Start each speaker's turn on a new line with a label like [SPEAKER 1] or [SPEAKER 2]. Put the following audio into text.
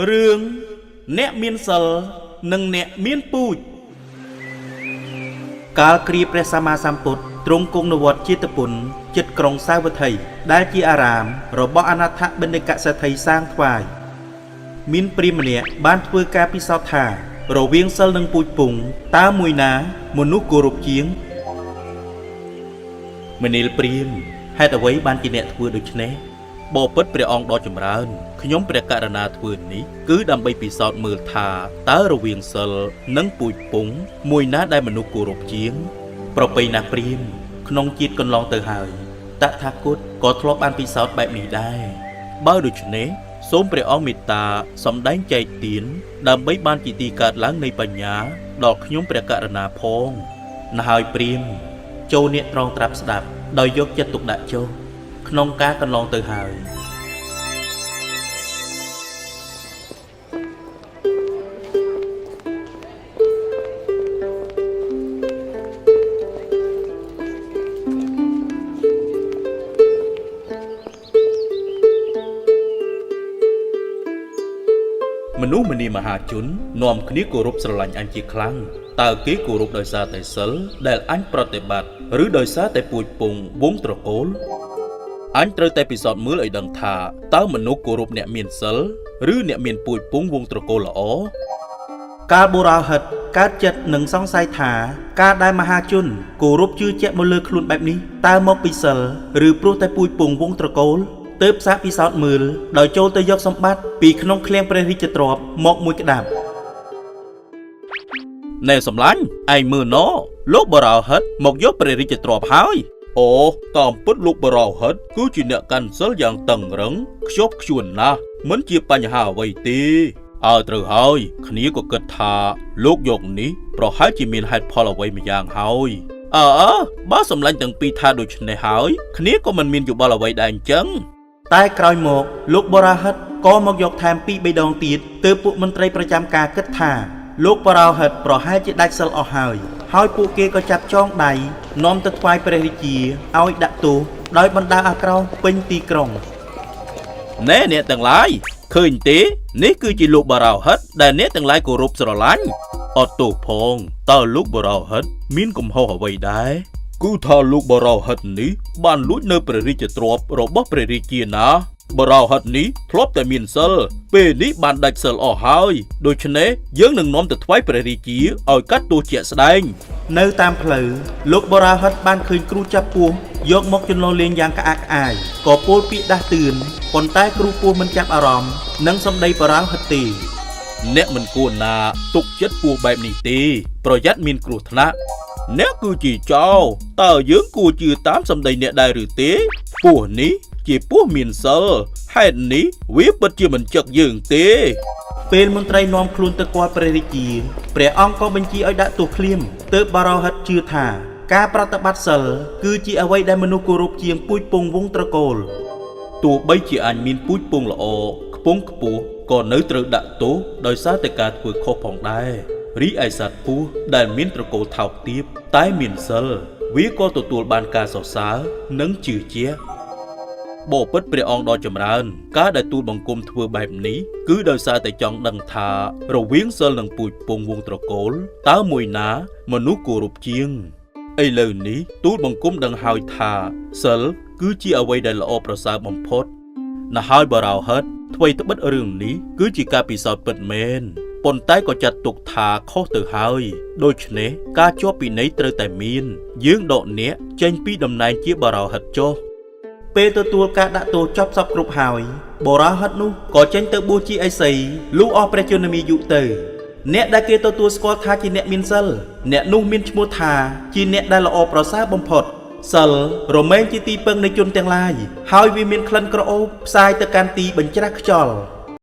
[SPEAKER 1] រឿងអ្នកមានសិលនិងអ្នកមានពូជកាលគ្រាព្រះសម្មាសម្ពុទ្ធទ្រង់គង់នៅវត្តចេតពុនជិតក្រុងសាវត្ថីដែលជាអារាមរបស់អនាថបិណ្ឌិកសេដ្ឋីសាងថ្វាយមានព្រាហ្មណ៍ម្នាក់បានធ្វើការពិសោធន៍ថារវាងសិលនិងពូជពង្សតើមួយណាមនុស្សគោរពជាងមនាលព្រាហ្មណ៍ហេតុអ្វីបានជាអ្នកធ្វើដូច្នេះបបិទ្ធព្រះអង្គដ៏ចម្រើនខ្ញុំព្រះករុណាធ្វើនេះគឺដើម្បីពិសោធន៍មើលថាតើរវាងសិលនិងពូជពង្សមួយណាដែលមនុស្សគោរពជាងប្រពៃណាព្រាហ្មណ៍ក្នុងជាតិកន្លងទៅហើយតថាគតក៏ធ្លាប់បានពិសោធន៍បែបនេះដែរបើដូច្នេះសូមព្រះអង្គមេត្តាសម្ដែងចែកទានដើម្បីបានជាទីកើតឡើងនៃបញ្ញាដល់ខ្ញុំព្រះករុណាផងណ៎ហើយព្រាហ្មណ៍ចូលអ្នកត្រង់ត្រាប់ស្ដាប់ដោយយកចិត្តទុកដាក់ចុះក្នុងការកន្លងទៅហើយមនុស្សម្នាមហាជននាំគ្នាគោរពស្រឡាញ់អញជាខ្លាំងតើគេគោរពដោយសារតែសិលដែលអញប្រតិបត្តិឬដោយសារតែពូជពង្សវង្សត្រកូលអញត្រូវតែពិសោធន៍មើលឲ្យដឹងថាតើមនុស្សគោរពអ្នកមានសិលឬអ្នកមានពូជពង្សវង្សត្រកូលល្អកាលបុរាហិតកើតចិត្តនឹងសង្ស័យថាការដែលមហាជនគោរពជឿជាក់មកលើខ្លួនបែបនេះតើមកពីសិលឬព្រោះតែពូជពង្សវង្សត្រកូលទើបសាកពិសោធន៍មើលដោយចូលទៅយកសម្បត្តិពីក្នុងឃ្លាំងព្រះរាជទ្រព្យមកមួយក្តាប់ណែសំឡាញ់ឯងមើលណលោកបរោហិតមកយកព្រះរាជទ្រព្យហើយអូតាមពិតលោកបរោហិតគឺជាអ្នកកាន់សិលយ៉ាងតឹងរឹងខ្ជាប់ខ្ជួនណាស់មិនជាបញ្ហាអ្វីទេត្រូវហើយគ្នាក៏គិតថាលោកយកនេះប្រហែលជាមានហេតុផលអ្វីម្យ៉ាងហើយបើសម្លាញ់ទាំងពីរថាដូច្នេះហើយគ្នាក៏មិនមានយោបល់អ្វីដែរអញ្ចឹងតែក្រោយមកលោកបរោហិតក៏មកយកថែម2-3ដងទៀតទើបពួកមន្ត្រីប្រចាំការគិតថាលោកបរោហិតប្រហែលជាដាច់សិលអស់ហើយពួកគេក៏ចាប់ចងដៃនាំទៅថ្វាយព្រះរាជាឲ្យដាក់ទោសដោយបណ្ដាអាក្រោសពេញទីក្រុងណែអ្នកទាំងឡាយឃើញទេនេះគឺជាលោកបរោហិតដែលអ្នកទាំងឡាយគោរពស្រឡាញ់អត់ទោសផងតើលោកបរោហិតមានកំហុសអ្វីដែរគឺថាលោកបរោហិតនេះបានលួចនៅព្រះរាជទ្រព្យរបស់ព្រះរាជាណាបរោហិតនេះធ្លាប់តែមានសិលពេលនេះបានដាច់សិលអស់ហើយដូច្នេះយើងនឹងនាំទៅថ្វាយព្រះរាជាឲ្យកាត់ទោសជាក់ស្ដែងនៅតាមផ្លូវលោកបរោហិតបានឃើញគ្រូចាប់ពស់យកមកចន្លោះលេងយ៉ាងក្អាកក្អាយក៏ពោលពាក្យដាស់តឿនប៉ុន្តែគ្រូពស់មិនចាប់អារម្មណ៍នឹងសម្ដីបរោហិតទេអ្នកមិនគួរណាទុកចិត្តពស់បែបនេះទេប្រយ័ត្នមានគ្រោះថ្នាក់អ្នកគឺជាចោរតើយើងគួរជឿតាមសម្ដីអ្នកដែរឬទេពស់នេះជាពស់មានសិលហេតុនេះវាពិតជាមិនចឹកយើងទេពេលមន្ត្រីនាំខ្លួនទៅគាល់ព្រះរាជាព្រះអង្គក៏បញ្ជាឲ្យដាក់ទោសឃ្លាមទើបបរោហិតជឿថាការប្រតិបត្តិសិលគឺជាអ្វីដែលមនុស្សគោរពជាងពូជពង្សវង្សត្រកូលទោះបីជាអញមានពូជពង្សល្អខ្ពង់ខ្ពស់ក៏នៅត្រូវដាក់ទោសដោយសារតែការធ្វើខុសផងដែររីឯសត្វពស់ដែលមានត្រកូលថោកទាបតែមានសិលវាក៏ទទួលបានការសរសើរនិងជឿជាក់បបិទ្ធព្រះអង្គដ៏ចម្រើនការដែលទូលបង្គំធ្វើបែបនេះគឺដោយសារតែចង់ដឹងថារវាងសិលនិងពូជពង្សវង្សត្រកូលតើមួយណាមនុស្សគោរពជាងឥឡូវនេះទូលបង្គំដឹងហើយថាសិលគឺជាអ្វីដែលល្អប្រសើរបំផុតណ៎ហើយបរោហិតអ្វីត្បិតរឿងនេះគឺជាការពិសោធន៍ពិតមែនប៉ុន្តែក៏ចាត់ទុកថាខុសទៅហើយដូច្នេះការជាប់ពិន័យត្រូវតែមានយើងដកអ្នកចេញពីតំណែងជាបរោហិតចុះពេលទទួលការដាក់ទោសចប់សពគ្រប់ហើយបរោហិតនោះក៏ចេញទៅបួសជាឥសីលុះអស់ព្រះជន្មាយុទៅអ្នកដែលគេទទួលស្គាល់ថាជាអ្នកមានសិលអ្នកនោះមានឈ្មោះថាជាអ្នកដែលល្អប្រសើរបំផុតសិលរមែងជាទីពឹងនៃជនទាំងឡាយហើយវាមានក្លិនក្រអូបផ្សាយទៅកាន់ទីបញ្ច្រាស់ខ្យល់